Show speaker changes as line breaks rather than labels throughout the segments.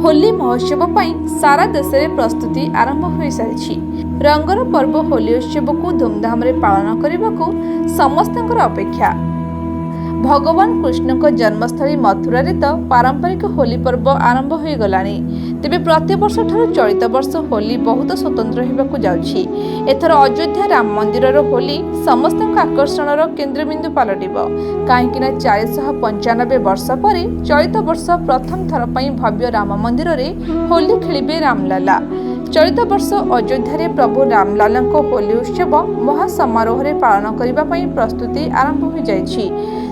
होली महोत्सव पर सारा देश में प्रस्तुति आरंभ हो सारी। रंगर पर्व होली उत्सव को धूमधाम रे पालन करने को समस्तଙ୍କର अपेक्षा। भगवान कृष्ण जन्मस्थली मथुरा रे तो पारंपरिक होली पर्व आरंभ हो गलानी। तेबे प्रतिवर्ष ठारू चलित वर्ष होली बहुत स्वतंत्र होगा जाउछि। एथर अयोध्या राम मंदिर होली समस्त आकर्षण केन्द्रबिंदु पलटिब। कहीं 495 वर्ष पर चलित वर्ष प्रथम थर पर भव्य राम मंदिर रे होली खेलिबे रामलाला। चलित वर्ष अयोध्या प्रभु रामलाला होली उत्सव महासमारोह पालन करने प्रस्तुति आरंभ हो जाइछि।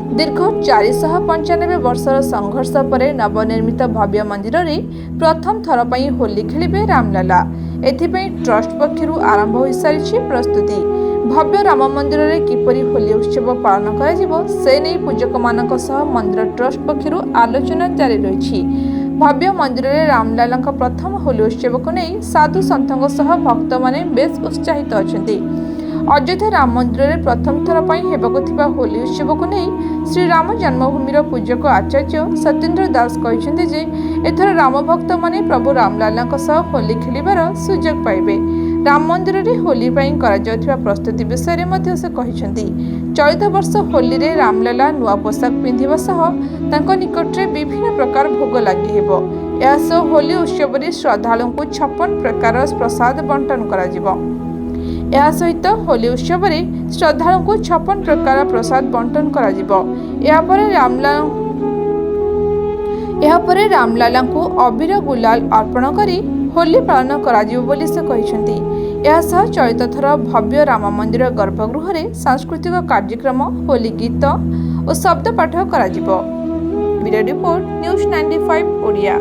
दीर्घ 495 वर्षर संघर्ष पर नवनिर्मित भव्य मंदिर रे प्रथम थर पर होली खेलिबे रामलाला। एथिपई ट्रस्ट पक्षरु आरंभ हो सारी प्रस्तुति। भव्य राम मंदिर रे किपरि होली उत्सव पालन करा जिवो से नै पूजक मानक सह मंदिर ट्रस्ट पक्षरु आलोचना जारी रहिछि। भव्य मंदिर रे रामलाला प्रथम होली उत्सव को नहीं साधु सन्थों सह भक्त माने बेस उत्साहित अछंती। अयोध्या राम मंदिर रे प्रथम थर पर हेबाकु थिबा होली उत्सव को नहीं श्री राम जन्मभूमिर पूजक आचार्य सत्येंद्र दास कहते जे एथर राम भक्त माने प्रभु रामलाला सह होली खेलिबार सुजोग पाइबे। राम मंदिर रे होली पई करा जाउथिबा प्रस्तुति विषय मध्ये से कहिसेंती। चलित वर्ष होली रे रामलाला नुआ पोशाक पिंधिबा सह तांको निकट रे विभिन्न प्रकार भोग लागि हेबो। या सह होली उत्सव रे श्रद्धालुओं को 56 प्रकार प्रसाद बंटन करा जिवो। यह सहित होली उत्सव रे श्रद्धालुओं को 56 प्रकार प्रसाद बंटन करा जिवो। या परे रामलाला को अबीर गुलाल अर्पण करी होली पालन करा जिवो बोली से कहिसेंती। यह सह चलित थर भव्य राम मंदिर गर्भगृह रे सांस्कृतिक कार्यक्रम होली गीत और शब्द पाठ करा जिवो। Video report news 95 Odia.